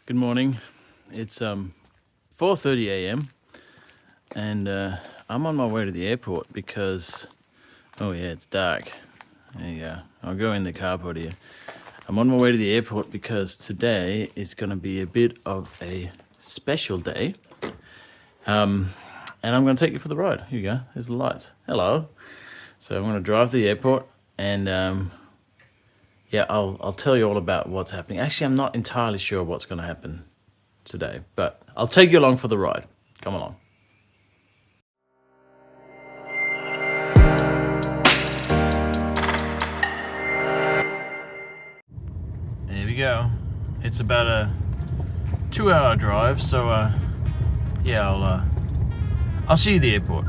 Good morning. It's 4:30 a.m. and I'm on my way to the airport because, oh yeah, it's dark. There you go. I'll go in the carport here. I'm on my way to the airport because today is going to be a bit of a special day. And I'm going to take you for the ride. Here you go. There's the lights. Hello. So I'm going to drive to the airport and yeah, I'll tell you all about what's happening. Actually, I'm not entirely sure what's going to happen today, but I'll take you along for the ride. Come along. There we go. It's about a 2-hour drive, so yeah, I'll see you at the airport.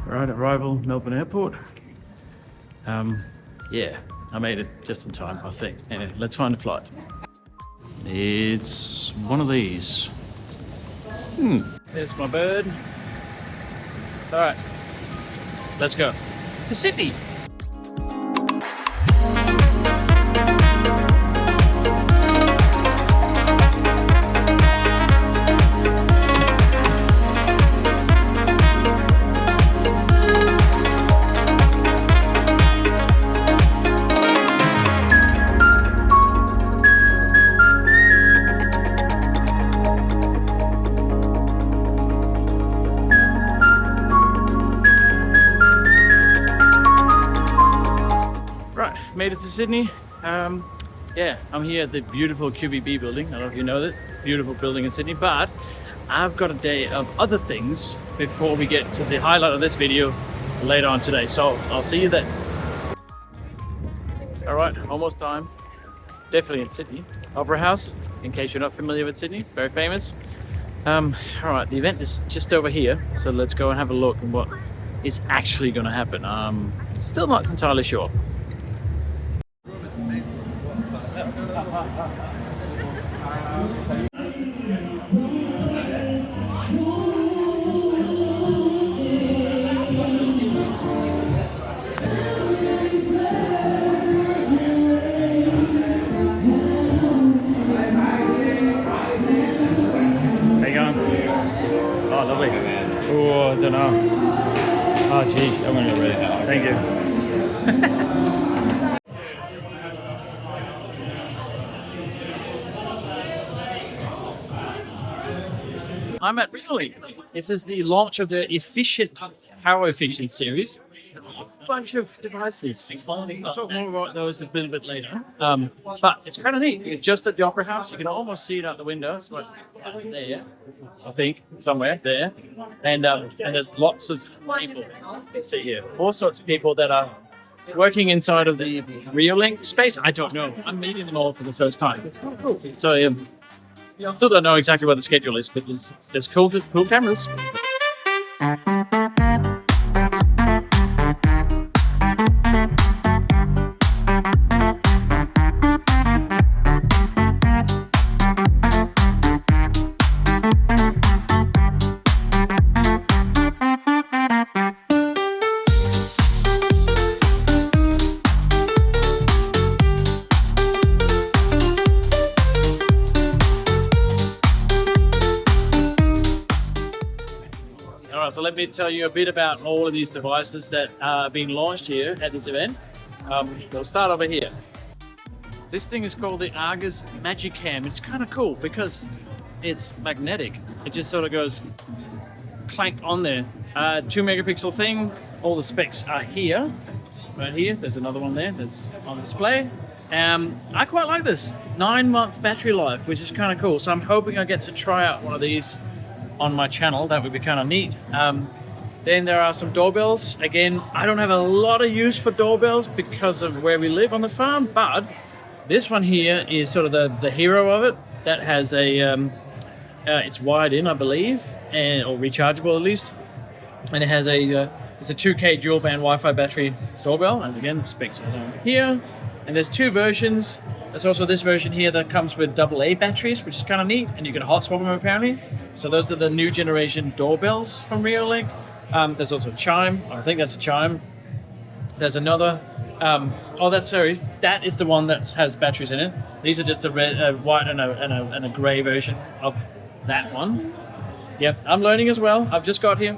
Right, arrival Melbourne Airport. Yeah, I made it just in time, I think. Anyway, let's find a flight. It's one of these. There's my bird. All right, let's go to Sydney. Made it to Sydney. Yeah, I'm here at the beautiful QBB building. I don't know if you know that. Beautiful building in Sydney, but I've got a day of other things before we get to the highlight of this video later on today. So I'll see you then. All right, almost time. Definitely in Sydney. Opera House, in case you're not familiar with Sydney, very famous. All right, the event is just over here. So let's go and have a look at what is actually gonna happen. Still not entirely sure. Oh, lovely. Oh, I don't know. Oh, gee, I'm gonna get ready now. Thank you. I'm at Reolink. This is the launch of the Power Efficient series. A whole bunch of devices. I'll talk more about those a little bit later. But it's kind of neat. It's just at the Opera House. You can almost see it out the window. It's like there, I think, somewhere there. And there's lots of people to see here. All sorts of people that are working inside of the Reolink space. I don't know. I'm meeting them all for the first time. So I still don't know exactly what the schedule is, but there's cool cameras. So let me tell you a bit about all of these devices that are being launched here at this event. We'll start over here. This thing is called the Argus Magic Cam. It's kind of cool because it's magnetic. It just sort of goes clank on there. 2 megapixel thing. All the specs are here. Right here. There's another one there that's on display. I quite like this. 9-month battery life, which is kind of cool. So I'm hoping I get to try out one of these on my channel. That would be kind of neat. Then there are some doorbells. Again, I don't have a lot of use for doorbells because of where we live on the farm, but This one here is sort of the hero of it. That has a, it's wired in, I believe, or rechargeable at least. And it has it's a 2K dual band Wi-Fi battery doorbell. And again, the specs are down here. And there's two versions. There's also this version here that comes with AA batteries, which is kind of neat. And you can hot swap them apparently. So those are the new generation doorbells from Reolink. There's also a chime. I think that's a chime. There's another. That is the one that has batteries in it. These are just a red, white, and a grey version of that one. Yep, I'm learning as well. I've just got here.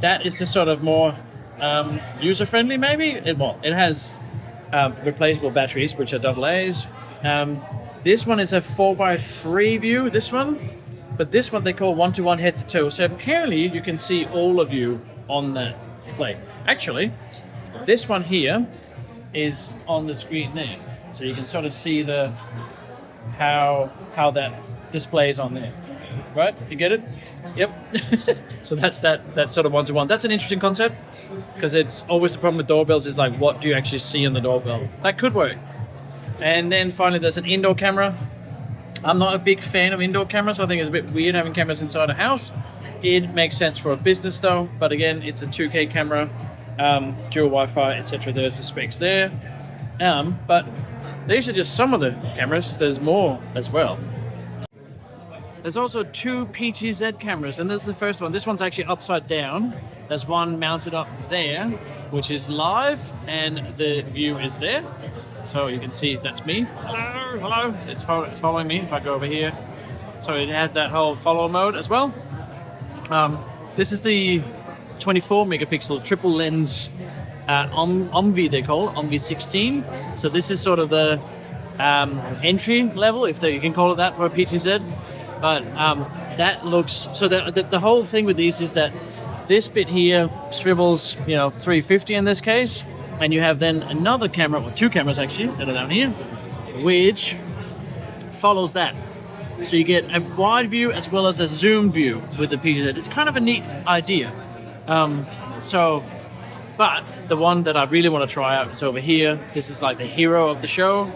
That is the sort of more user-friendly, maybe. It has replaceable batteries, which are AA's. This one is a 4x3 view. This one, but this one they call 1-to-1 head-to-toe. So apparently you can see all of you on that display. Actually, this one here is on the screen there, so you can sort of see how that displays on there. Right? You get it? Yep. So that's that sort of 1-to-1. That's an interesting concept, because it's always the problem with doorbells is like, what do you actually see on the doorbell? That could work. And then finally, there's an indoor camera. I'm not a big fan of indoor cameras. I think it's a bit weird having cameras inside a house. It makes sense for a business though, but again, it's a 2K camera, dual Wi-Fi, etc. There's the specs there. But these are just some of the cameras. There's more as well. There's also two PTZ cameras, and this is the first one. This one's actually upside down. There's one mounted up there, which is live, and the view is there. So you can see that's me. Hello, hello. It's following me if I go over here. So it has that whole follow mode as well. This is the 24 megapixel triple lens OMV, they call it, OMV 16. So this is sort of the entry level, if you can call it that, for a PTZ. But that looks, so the whole thing with these is that this bit here swivels, 350 in this case, and you have then another camera, or two cameras actually, that are down here, which follows that. So you get a wide view as well as a zoom view with the PTZ. It's kind of a neat idea. But the one that I really want to try out is over here. This is like the hero of the show.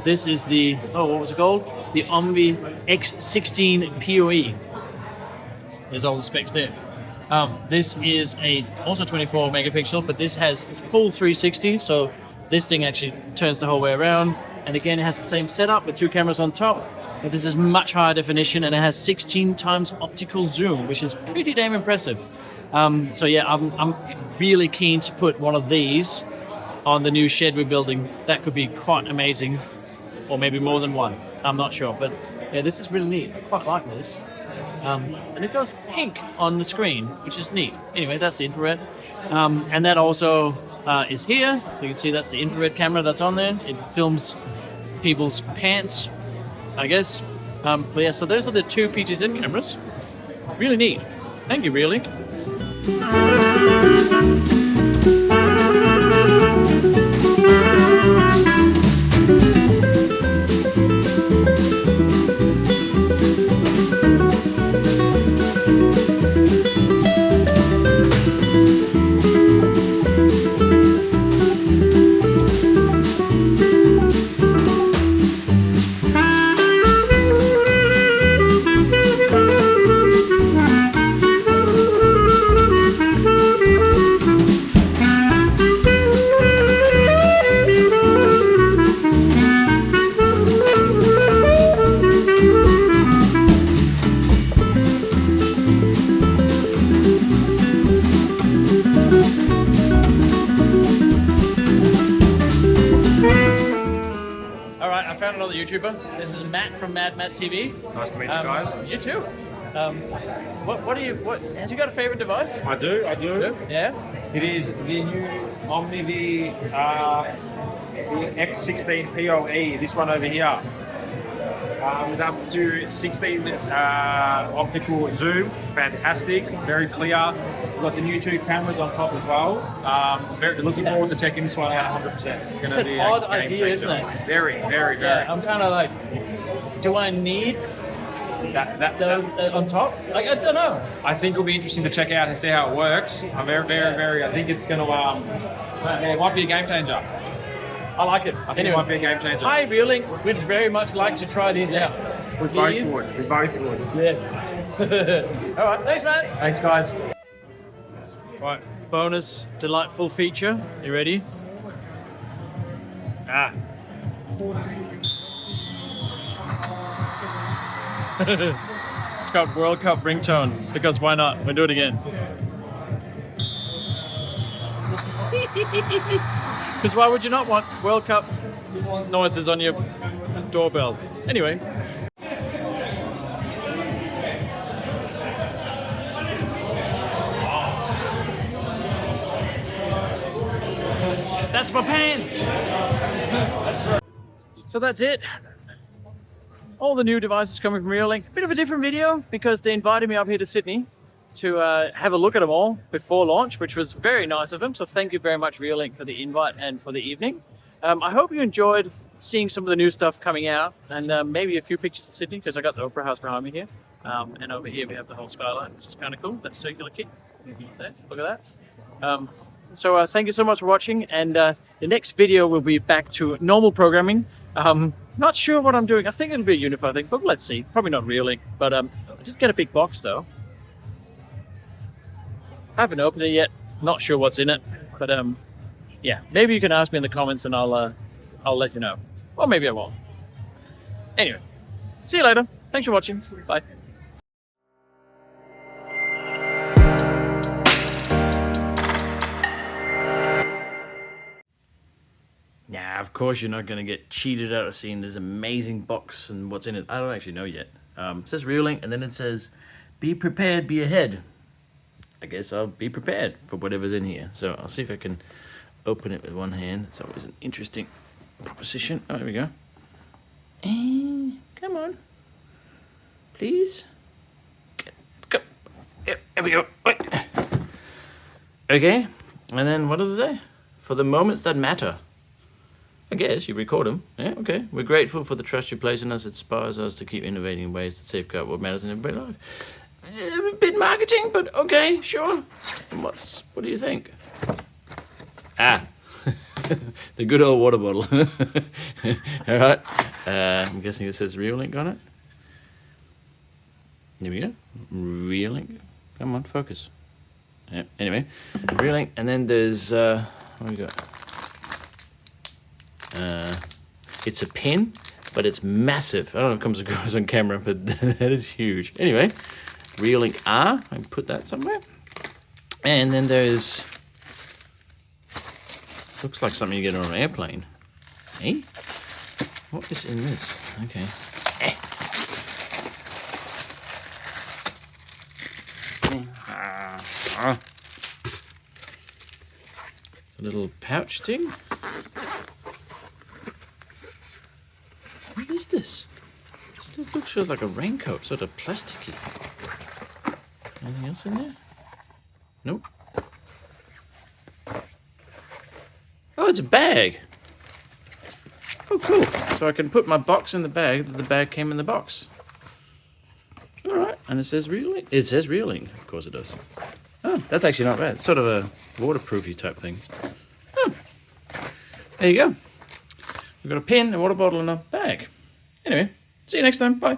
This is the, what was it called? The OMV X16 PoE. There's all the specs there. This is also 24 megapixel, but this has full 360. So this thing actually turns the whole way around. And again, it has the same setup with two cameras on top. But this is much higher definition, and it has 16 times optical zoom, which is pretty damn impressive. So yeah, I'm really keen to put one of these on the new shed we're building. That could be quite amazing, or maybe more than one. I'm not sure, but yeah, this is really neat. I quite like this. And it goes pink on the screen, which is neat. Anyway, that's the infrared. And that also is here. You can see that's the infrared camera that's on there. It films people's pants, I guess. But yeah, so those are the two PTZ cameras. Really neat. Thank you, Reolink. Another YouTuber. This is Matt from Matt TV. Nice to meet you guys. You too. Have you got a favorite device? I do. Yeah. It is the new Omni, the X16 PoE. This one over here. With up to 16 optical zoom, fantastic, very clear. We've got the new two cameras on top as well. Looking forward to checking this one out 100%. It's going to be an odd idea, isn't it? Very. Yeah, I'm kind of like, do I need those on top? Like, I don't know. I think it'll be interesting to check out and see how it works. I'm very. I think it's going to, it might be a game changer. I like it. I think it might be a game changer. Hi, Reolink. We'd very much like to try these out. We both would. We both would. Yes. All right. Thanks, man. Thanks, guys. Right. Bonus delightful feature. You ready? Ah. It's got World Cup ringtone because why not? We'll do it again. Because why would you not want World Cup noises on your doorbell? Anyway. That's my pants! So that's it. All the new devices coming from Reolink. Bit of a different video because they invited me up here to Sydney to have a look at them all before launch, which was very nice of them. So thank you very much, Reolink, for the invite and for the evening. I hope you enjoyed seeing some of the new stuff coming out and maybe a few pictures of Sydney because I got the Opera House behind me here. And over here we have the whole skyline, which is kind of cool. That circular kit. Look at that. So thank you so much for watching, and the next video will be back to normal programming. Not sure what I'm doing. I think it'll be a Unify thing, but let's see. Probably not Reolink, but I did get a big box though. I haven't opened it yet. Not sure what's in it, but yeah, maybe you can ask me in the comments and I'll let you know. Or maybe I won't. Anyway, see you later. Thanks for watching. Bye. Now, of course, you're not going to get cheated out of seeing this amazing box and what's in it. I don't actually know yet. It says Reolink, and then it says, be prepared, be ahead. I guess I'll be prepared for whatever's in here. So I'll see if I can open it with one hand. It's always an interesting proposition. Oh, there we go. And come on. Please. Go. Yep, there we go. Wait. Okay, and then what does it say? For the moments that matter. I guess you record them. Yeah, okay. We're grateful for the trust you place in us. It inspires us to keep innovating in ways that safeguard what matters in everybody's life. A bit marketing, but okay, sure. What do you think? Ah, the good old water bottle. All right. I'm guessing it says Reolink on it. There we go. Reolink. Come on, focus. Yeah. Anyway, Reolink, and then there's what do we got? It's a pen, but it's massive. I don't know if it comes across on camera, but that is huge. Anyway, Reolink R. I can put that somewhere. And then there's, looks like something you get on an airplane. Eh? What is in this? Okay. A little pouch thing. What is this? This looks just like a raincoat, sort of plasticky. Anything else in there? Nope. Oh, it's a bag. Oh, cool. So I can put my box in the bag. The bag came in the box. All right, and it says Reolink. It says Reolink. Of course it does. Oh, that's actually not bad. It's sort of a waterproofy type thing. Oh, there you go. We've got a pen, a water bottle, and a bag. Anyway, see you next time. Bye.